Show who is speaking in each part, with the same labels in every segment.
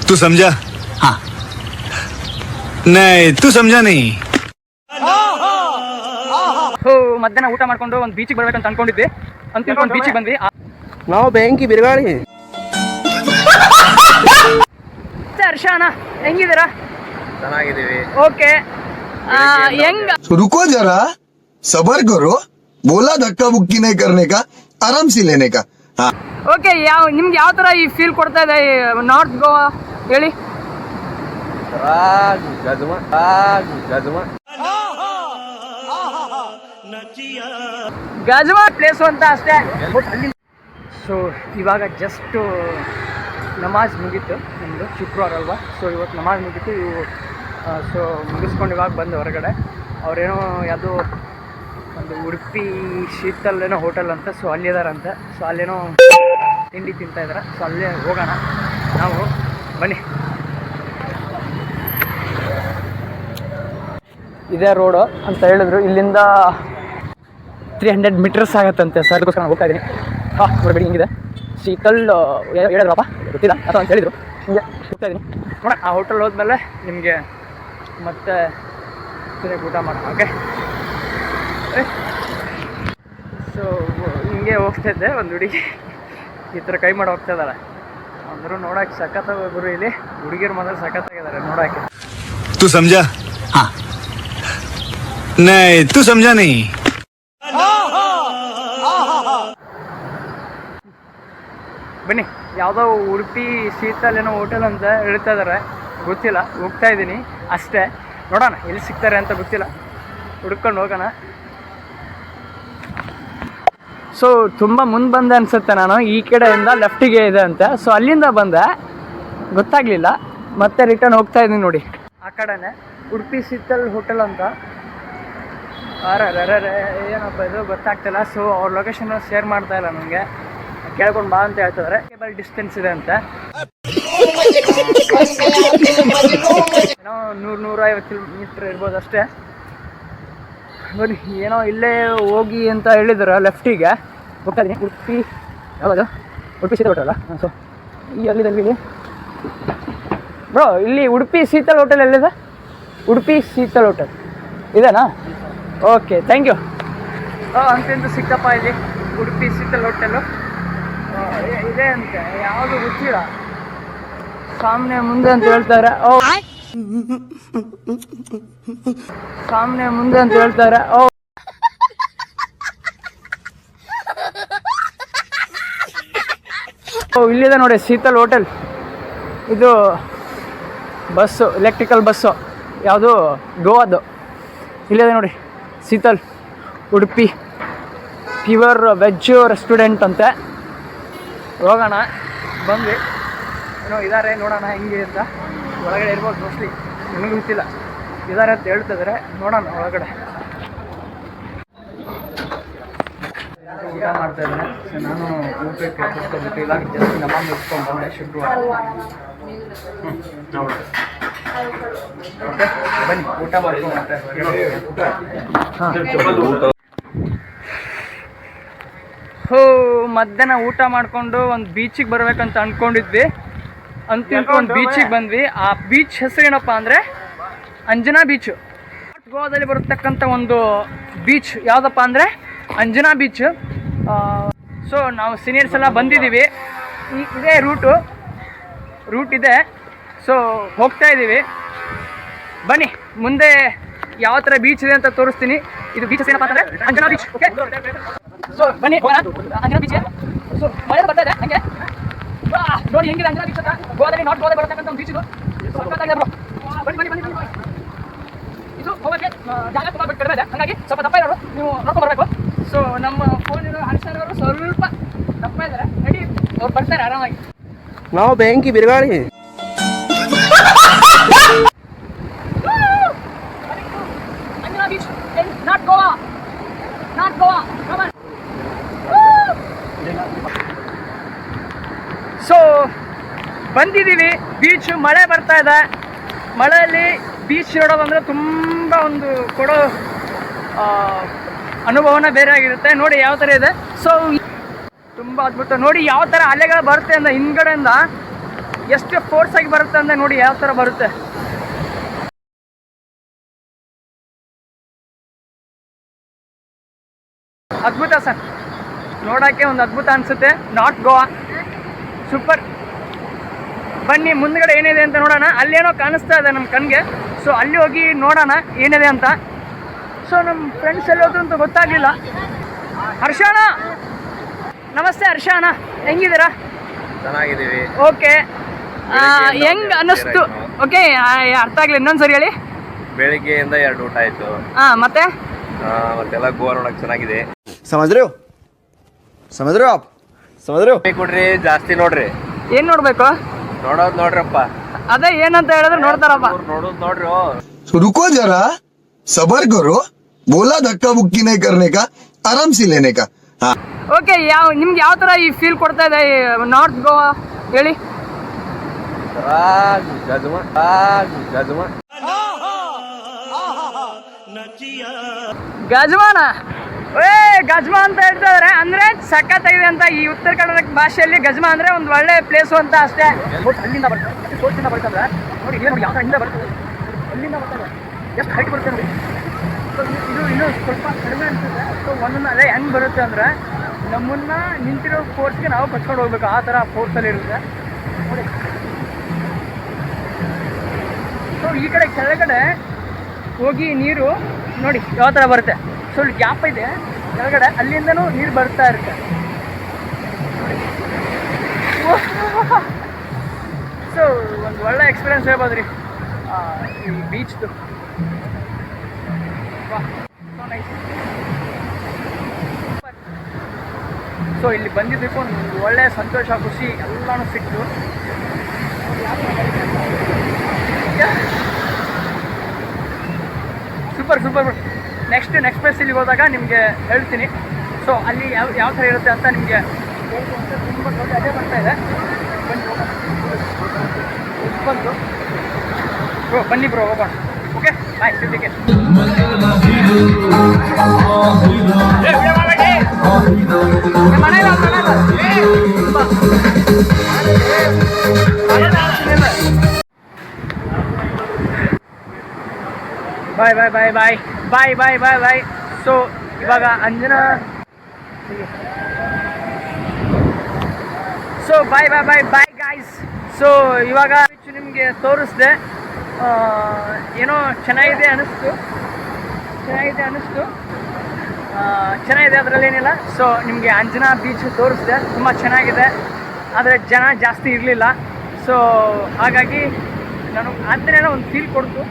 Speaker 1: तू समझा? हाँ नहीं, तू समझा नहीं.
Speaker 2: ಮಧ್ಯಾಹ್ನ ಊಟ ಮಾಡ್ಕೊಂಡು ಒಂದು ಬೀಚಿಗೆ ಬರ್ಬೇಕಂತ ಅನ್ಕೊಂಡಿದ್ದೆ. ಅಂತ ಒಂದು ಬೀಚಿಗೆ ಬಂದ್ವಿ.
Speaker 3: ನಾವು ಬ್ಯಾಂಕಿ ಬಿರುಗಾಳಿ.
Speaker 2: ಹರ್ಷ ಅಣ್ಣ ಹೆಂಗಿದ್ದೀರಾ?
Speaker 3: ಚೆನ್ನಾಗಿದ್ದೀವಿ.
Speaker 2: ಓಕೆ ಹೆಂಗ
Speaker 4: रुको जरा सबर करो बोला धक्का बुक्की नहीं करने का आराम से लेने का. हाँ
Speaker 2: ಓಕೆ ನಿಮ್ಗೆ ಯಾವ ಥರ ಈ ಫೀಲ್ ಕೊಡ್ತಾ ಇದೆ ನಾರ್ತ್ ಗೋವಾ ಹೇಳಿ? ಗಜವಾ ಪ್ಲೇಸು ಅಂತ ಅಷ್ಟೇ. ಸೊ ಇವಾಗ ಜಸ್ಟ್ ನಮಾಜ್ ಮುಗೀತು ನಮ್ಮದು, ಶುಕ್ರವಾರ ಅಲ್ವಾ. ಸೊ ಇವತ್ತು ನಮಾಜ್ ಮುಗೀತು. ಸೊ ಮುಗಿಸ್ಕೊಂಡು ಇವಾಗ ಬಂದು ಹೊರಗಡೆ ಅವರೇನೋ ಯಾವುದೋ ಒಂದು ಉಡುಪಿ ಶೀತಲ್ ಏನೋ ಹೋಟೆಲ್ ಅಂತ, ಸೊ ಅಲ್ಲಿದಾರಂತೆ. ಸೊ ಅಲ್ಲೇನೋ ತಿಂಡಿ ತಿಂತಾಯಿದ್ದಾರೆ. ಸೊ ಅಲ್ಲೇ ಹೋಗೋಣ ನಾವು, ಬನ್ನಿ. ಇದೇ ರೋಡು ಅಂತ ಹೇಳಿದ್ರು. ಇಲ್ಲಿಂದ 300 ಮೀಟರ್ಸ್ ಆಗುತ್ತಂತೆ. ಸರ್ ಅದಕ್ಕೋಸ್ಕರ ನಾನು ಹೋಗ್ತಾ ಇದ್ದೀನಿ. ಹಾಂ ನೋಡ್ಬೇಡಿ ಹಿಂಗಿದೆ ಶೀತಲ್ ಹೇಳಿದ್ರಪ್ಪ, ಗೊತ್ತಿಲ್ಲ ಅಥವಾ ಅಂತ ಹೇಳಿದರು. ಹಿಂಗೆ ಹೋಗ್ತಾ ಇದ್ದೀನಿ ನೋಡೋಣ. ಆ ಹೋಟೆಲ್ ಹೋದ್ಮೇಲೆ ನಿಮಗೆ ಮತ್ತೆ ಊಟ ಮಾಡೋಣ. ಓಕೆ. ಸೊ ಹಿಂಗೆ ಹೋಗ್ತಾಯಿದ್ದೆ, ಒಂದು ಹುಡುಗಿ ಈ ಥರ ಕೈ ಮಾಡಿ ಹೋಗ್ತಾ ಇದ್ದಾಳೆ. ಅಂದರೂ ನೋಡೋಕೆ ಸಖತ್ತಾಗ ಗುರು. ಇಲ್ಲಿ ಹುಡುಗಿರು ಮಾತ್ರ ಸಖತ್ತಾಗಿದ್ದಾರೆ ನೋಡೋಕ್ಕೆ.
Speaker 1: तू समझा? हाँ नहीं, तू समझा नहीं.
Speaker 2: ಬನ್ನಿ, ಯಾವುದೋ ಉಡುಪಿ ಶೀತಲ್ ಏನೋ ಹೋಟೆಲ್ ಅಂತ ಹೇಳ್ತಾ ಇದ್ದಾರೆ, ಗೊತ್ತಿಲ್ಲ. ಹೋಗ್ತಾ ಇದ್ದೀನಿ ಅಷ್ಟೇ, ನೋಡೋಣ ಎಲ್ಲಿ ಸಿಗ್ತಾರೆ ಅಂತ ಗೊತ್ತಿಲ್ಲ, ಹುಡ್ಕೊಂಡು ಹೋಗೋಣ. ಸೊ ತುಂಬ ಮುಂದೆ ಬಂದೆ ಅನಿಸುತ್ತೆ. ನಾನು ಈ ಕಡೆಯಿಂದ ಲೆಫ್ಟಿಗೆ ಇದೆ ಅಂತೆ. ಸೊ ಅಲ್ಲಿಂದ ಬಂದೆ, ಗೊತ್ತಾಗಲಿಲ್ಲ. ಮತ್ತೆ ರಿಟರ್ನ್ ಹೋಗ್ತಾ ಇದ್ದೀನಿ ನೋಡಿ, ಆ ಕಡೆನೇ ಉಡುಪಿ ಶೀತಲ್ ಹೋಟೆಲ್ ಅಂತ. ಏನಪ್ಪ ಇದು ಗೊತ್ತಾಗ್ತಿಲ್ಲ. ಸೊ ಅವ್ರ ಲೊಕೇಶನ್ ಶೇರ್ ಮಾಡ್ತಾ ಇಲ್ಲ ನನಗೆ, ಕೇಳ್ಕೊಂಡು ಬಾ ಅಂತ ಹೇಳ್ತಿದ್ದಾರೆ. ಕೇಬಲ್ ಡಿಸ್ಟೆನ್ಸ್ ಇದೆ ಅಂತೆ, ಏನೋ 100-150 ಕಿಲೋಮೀಟ್ರ್ ಇರ್ಬೋದು ಅಷ್ಟೇ. ಬನ್ನಿ, ಏನೋ ಇಲ್ಲೇ ಹೋಗಿ ಅಂತ ಹೇಳಿದ್ರು, ಲೆಫ್ಟಿಗೆ ಹೋಗ್ತಾ ಇದ್ದೀನಿ. ಉಡುಪಿ ಯಾವುದು ಉಡುಪಿ ಶೀತಲ್ ಹೋಟೆಲ್. ಸೊ ಈ ಅಲ್ಲಿದೆ ಬ್ರೋ, ಇಲ್ಲಿ ಉಡುಪಿ ಶೀತಲ್ ಹೋಟೆಲ್ ಎಲ್ಲಿದೆ? ಉಡುಪಿ ಶೀತಲ್ ಹೋಟೆಲ್ ಇದೆನಾ? Okay, thank you. ಅಂತಂದು ಸಿಕ್ಕಪ್ಪ ಇಲ್ಲಿ ಉಡುಪಿ ಶೀತಲ್ ಹೋಟೆಲು ಇದೆ ಅಂತೆ, ಯಾವುದು ಗೊತ್ತಿಲ್ಲ. ಸಾಮ್ನೆ ಮುಂದೆ ಅಂತ ಹೇಳ್ತಾರೆ. ಸಾಮ್ನೆ ಮುಂದೆ ಅಂತ ಹೇಳ್ತಾರೆ. ಇಲ್ಲಿದೆ ನೋಡಿ ಶೀತಲ್ ಹೋಟೆಲ್. ಇದು ಬಸ್ಸು, ಎಲೆಕ್ಟ್ರಿಕಲ್ ಬಸ್ಸು, ಯಾವುದು ಗೋವಾದು. ಇಲ್ಲಿದೆ ನೋಡಿ Sheetal Udupi pure veg restaurant ಅಂತೆ. ಹೋಗೋಣ ಬಂದ್ವಿ, ಏನೋ ಇದ್ದಾರೆ, ನೋಡೋಣ ಹೆಂಗೆ ಅಂತ. ಒಳಗಡೆ ಇರ್ಬೋದು ಮೋಸ್ಟ್ಲಿ, ನನಗೆ ಗೊತ್ತಿಲ್ಲ. ಇದ್ದಾರೆ ಅಂತ ಹೇಳ್ತಿದ್ದಾರೆ, ನೋಡೋಣ ಒಳಗಡೆ. ಊಟ ಮಾಡ್ತಾ ಇದ್ದೇನೆ. ಸೊ ನಾನು ಊಟಕ್ಕೆ ಕೂತ್ಕೊಂಡ್ಬಿಟ್ಟು ಇವಾಗ ಜಸ್ಟ್ ನಮ್ಮ ಮುಗಿಸ್ಕೊಂಡು ಬಂದೆ ಶುಕ್ರವಾರ. ಓಕೆ ಬನ್ನಿ, ಊಟ ಮಾಡ್ಕೊಂಡು ಮತ್ತೆ ಮಧ್ಯಾಹ್ನ ಊಟ ಮಾಡಿಕೊಂಡು ಒಂದು ಬೀಚಿಗೆ ಬರ್ಬೇಕಂತ ಅಂದ್ಕೊಂಡಿದ್ವಿ. ಅಂತ ಒಂದು ಬೀಚಿಗೆ ಬಂದ್ವಿ. ಆ ಬೀಚ್ ಹೆಸರು ಏನಪ್ಪ ಅಂದರೆ ಅಂಜನಾ ಬೀಚು. ಗೋವಾದಲ್ಲಿ ಬರತಕ್ಕಂಥ ಒಂದು ಬೀಚ್ ಯಾವುದಪ್ಪ ಅಂದರೆ ಅಂಜನಾ ಬೀಚ್. ಸೊ ನಾವು ಸೀನಿಯರ್ಸ್ ಎಲ್ಲ ಬಂದಿದ್ದೀವಿ. ಇದೇ ರೂಟ್ ಇದೆ. ಸೊ ಹೋಗ್ತಾ ಇದ್ದೀವಿ, ಬನ್ನಿ. ಮುಂದೆ ಯಾವ ಥರ ಬೀಚ್ ಇದೆ ಅಂತ ತೋರಿಸ್ತೀನಿ. ಇದು ಬೀಚಸ್ ಏನಪ್ಪ ಅಂತಂದರೆ ಅಂಜನಾ ಬೀಚ್. ಓಕೆ, ಸೊ ಬನ್ನಿ ಅಂಜನಾ ಬೀಚ್. ಸೊ ಮಳೆ ಬರ್ತಾ ಇದೆ ಹಂಗೆ ನೋಡಿ ಹೆಂಗಿದೆ ಅಂಜನಾ ಬೀಚ್ ಅಂತ. ಗೋವಾದಲ್ಲಿ ನಾರ್ತ್ ಗೋವಾದಲ್ಲಿ ಬರತಕ್ಕಂಥ ಒಂದು ಬೀಚ್ ಇದು. ಬ್ರೋ ಬನ್ನಿ. ಇದು ಹೋಗೋಕ್ಕೆ ಜಾಗ ತುಂಬ ಬಿಟ್ಟು ಕಡಿಮೆ ಇದೆ, ಹಾಗಾಗಿ ಸ್ವಲ್ಪ ದಪ್ಪ ಇರೋರು ನೀವು ನೋಡ್ಕೊಂಡು ಬರಬೇಕು. ಸೊ ನಮ್ಮ ಫೋನ್ ಇರೋ ಹರ್ಷರವರು ಸ್ವಲ್ಪ ದಪ್ಪ ಇದ್ದಾರೆ, ರೆಡಿ, ಅವ್ರು ಬರ್ತಾರೆ ಆರಾಮಾಗಿ.
Speaker 3: ನಾವು ಬ್ಯಾಂಕಿ ಬಿರುಗಾಳಿ.
Speaker 2: Anjana beach, not Goa. So ಬಂದಿದ್ದೀವಿ ಬೀಚ್. ಮಳೆ ಬರ್ತಾ ಇದೆ. ಮಳೆಯಲ್ಲಿ ಬೀಚ್ ನೋಡೋದಂದರೆ ತುಂಬ ಒಂದು ಕೊಡೋ ಅನುಭವನ ಬೇರೆ ಆಗಿರುತ್ತೆ. ನೋಡಿ ಯಾವ ಥರ ಇದೆ. ಸೊ ತುಂಬ ಅದ್ಭುತ. ನೋಡಿ ಯಾವ ಥರ ಅಲೆಗಳು ಬರುತ್ತೆ ಅಂದರೆ ಹಿಂದ್ಗಡೆಯಿಂದ ಎಷ್ಟು ಫೋರ್ಸ್ ಆಗಿ ಬರುತ್ತೆ ಅಂದರೆ ನೋಡಿ ಯಾವ ಥರ ಬರುತ್ತೆ. ಅದ್ಭುತ ಸರ್, ನೋಡೋಕ್ಕೆ ಒಂದು ಅದ್ಭುತ ಅನಿಸುತ್ತೆ. North Goa super. ಬನ್ನಿ ಮುಂದ್ಗಡೆ ಏನಿದೆ ಅಂತ ನೋಡೋಣ. ಅಲ್ಲೇನೋ ಕಾಣಿಸ್ತಾ ಇದೆ ನಮ್ಮ ಕಣ್ಣಿಗೆ, ಸೊ ಅಲ್ಲಿ ಹೋಗಿ ನೋಡೋಣ ಏನಿದೆ ಅಂತ. ಸೊ ನಮ್ಮ ಫ್ರೆಂಡ್ಸ್ ಎಲ್ಲ ಹೋದ್ರು ಅಂತ ಗೊತ್ತಾಗಲಿಲ್ಲ. ಹರ್ಷಾಣ, ನಮಸ್ತೆ ಹರ್ಷಾಣ, ಹೆಂಗಿದ್ದೀರಾ?
Speaker 3: ಚೆನ್ನಾಗಿದ್ದೀವಿ.
Speaker 2: ಓಕೆ, ಹೆಂಗ್ ಅನ್ನಿಸ್ತು? ಓಕೆ, ಅರ್ಥ ಆಗಲಿ, ಇನ್ನೊಂದು ಸರಿ ಹೇಳಿ.
Speaker 3: ಬೆಳಿಗ್ಗೆಯಿಂದ 2 ಊಟ ಆಯ್ತು.
Speaker 2: ಮತ್ತೆ
Speaker 3: ಮತ್ತೆಲ್ಲ ಗೋವಾ ನೋಡಕ್ ಚೆನ್ನಾಗಿದೆ.
Speaker 5: समझ रहे हो आप समझ रहे हो
Speaker 3: ಕೊಡ್ರಿ, ಜಾಸ್ತಿ ನೋಡ್ರಿ.
Speaker 2: ಏನ್ ನೋಡ್ಬೇಕು?
Speaker 3: ನೋಡೋದ್ ನೋಡ್ರಪ್ಪ.
Speaker 2: ಅದೇ ಏನಂತ ಹೇಳಿದ್ರೆ ನೋಡ್ತಾರಪ್ಪ.
Speaker 3: ನೋಡೋದ್ ನೋಡ್ರಿ.
Speaker 4: तो रुको जरा, सबर करो. बोला धक्का बुक्की नहीं करने का, आराम से लेने का. हाँ.
Speaker 2: ಓಕೆ, ನಿಮ್ಗೆ ಯಾವ ಥರ ಈ ಫೀಲ್ ಕೊಡ್ತಾ ಇದೆ ನಾರ್ತ್ ಗೋವಾ ಹೇಳಿ? ಗಜಮಾನ, ಗಜ್ಮಾ ಅಂತ ಹೇಳ್ತಾ ಇದಾರೆ. ಅಂದ್ರೆ ಸಖತ್ತಾಗಿದೆ ಅಂತ. ಈ ಉತ್ತರ ಕರ್ನಾಟಕ ಭಾಷೆಯಲ್ಲಿ ಗಜ್ಮಾ ಅಂದ್ರೆ ಒಂದು ಒಳ್ಳೆ ಪ್ಲೇಸು ಅಂತ ಅಷ್ಟೇ. ಅಲ್ಲಿಂದ ಬರ್ತದೆ, ಸೋಚಿಂದ ಬರ್ತದೆ ನೋಡಿ. ಏನು ಯಾವ ಇಂದ ಬರ್ತದೆ, ಅಲ್ಲಿಂದ ಬರ್ತದೆ. ಎಷ್ಟು ಹೈಟ್ ಬರುತ್ತೆ ನೋಡಿ. ಇದು ಇನ್ನೂ ಸ್ವಲ್ಪ ಕಡಿಮೆ ಅನ್ಸುತ್ತೆ. ಸೊ ಒಂದೊಂದು ಅದೇ ಹೆಂಗೆ ಬರುತ್ತೆ ಅಂದರೆ ನಮ್ಮನ್ನ ನಿಂತಿರೋ ಫೋರ್ಸ್ಗೆ ನಾವು ಕಚ್ಕೊಂಡು ಹೋಗ್ಬೇಕು, ಆ ಥರ ಫೋರ್ಸಲ್ಲಿ ಇರುತ್ತೆ ನೋಡಿ. ಸೊ ಈ ಕಡೆ ಕೆಳಗಡೆ ಹೋಗಿ ನೀರು ನೋಡಿ ಯಾವ ಥರ ಬರುತ್ತೆ. ಸೊ ಇಲ್ಲಿ ಗ್ಯಾಪ್ ಇದೆ ಕೆಳಗಡೆ, ಅಲ್ಲಿಂದನೂ ನೀರು ಬರ್ತಾ ಇರುತ್ತೆ. ಸೊ ಒಂದು ಒಳ್ಳೆ ಎಕ್ಸ್ಪೀರಿಯನ್ಸ್ ಹೇಳ್ಬೋದು ರೀ ಈ ಬೀಚ್ದು. ಸೊ ಇಲ್ಲಿ ಬಂದಿದ್ದಕ್ಕೂ ಒಂದು ಒಳ್ಳೆ ಸಂತೋಷ, ಖುಷಿ ಎಲ್ಲನೂ ಸಿಕ್ತು. Super super. ನೆಕ್ಸ್ಟ್ ಪ್ಲೇಸಿಗೆ ಹೋದಾಗ ನಿಮಗೆ ಹೇಳ್ತೀನಿ. ಸೊ ಅಲ್ಲಿ ಯಾವ ಥರ ಇರುತ್ತೆ ಅಂತ ನಿಮಗೆ ತುಂಬ ದೊಡ್ಡ ಅದೇ ಬರ್ತಾ ಇದೆ. ಬಂತು ಬ್ರೋ, ಬನ್ನಿ ಬ್ರೋ, ಹೋಗೋಣ. ಓಕೆ, ಬಾಯ್, ಸಿದ್ದಿಗೆ. ಬಾಯ್ ಬಾಯ್ ಬಾಯ್ ಬಾಯ್ ಬಾಯ್ ಬಾಯ್ ಬಾಯ್ ಬಾಯ್. ಸೊ ಇವಾಗ ಅಂಜನಾ, ಸೊ ಬಾಯ್ ಬಾಯ್ ಬಾಯ್ ಬಾಯ್ ಗಾಯ್ಸ್. ಸೊ ಇವಾಗ ನಿಮಗೆ ತೋರಿಸ್ದೆ, ಏನೋ ಚೆನ್ನಾಗಿದೆ ಅನ್ನಿಸ್ತು. ಚೆನ್ನಾಗಿದೆ, ಅದರಲ್ಲೇನಿಲ್ಲ. ಸೊ ನಿಮಗೆ ಅಂಜನಾ ಬೀಚ್ ತೋರಿಸ್ದೆ, ತುಂಬ ಚೆನ್ನಾಗಿದೆ. ಆದರೆ ಜನ ಜಾಸ್ತಿ ಇರಲಿಲ್ಲ. ಸೊ ಹಾಗಾಗಿ ನಾನು ಅದನ್ನೇನೋ ಒಂದು ಫೀಲ್ ಕೊಡ್ತು.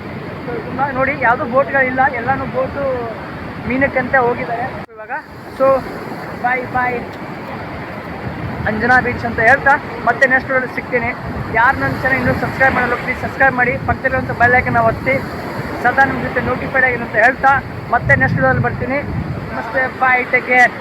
Speaker 2: ಸೊ ತುಂಬ ನೋಡಿ, ಯಾವುದೂ ಬೋಟ್ಗಳಿಲ್ಲ, ಎಲ್ಲನೂ ಬೋಟು ಮೀನಕ್ಕಂತ ಹೋಗಿದ್ದಾರೆ ಇವಾಗ. ಸೊ ಬಾಯ್ ಬಾಯ್ ಅಂಜನಾ ಬೀಚ್ ಅಂತ ಹೇಳ್ತಾ ಮತ್ತೆ ನೆಕ್ಸ್ಟ್ ವಿಡಿಯೋದಲ್ಲಿ ಸಿಗ್ತೀನಿ. ಯಾರು ನನ್ನ ಚಾನಲ್ ಇನ್ನೂ ಸಬ್ಸ್ಕ್ರೈಬ್ ಮಾಡಲ್ಲ ಪ್ಲೀಸ್ ಸಬ್ಸ್ಕ್ರೈಬ್ ಮಾಡಿ, ಪಕ್ಕದಲ್ಲಿರುವಂಥ ಬೆಲ್ ಐಕನ್ ಒತ್ತಿ ಸದಾ ನಿಮ್ಮ ಜೊತೆ ನೋಟಿಫೈಡ್ ಆಗಿರೋ ಅಂತ ಹೇಳ್ತಾ ಮತ್ತೆ ನೆಕ್ಸ್ಟ್ ವಿಡಿಯೋದಲ್ಲಿ ಬರ್ತೀನಿ. ನಮಸ್ತೆ, ಬಾಯ್, ಟೇಕ್ ಕೇರ್.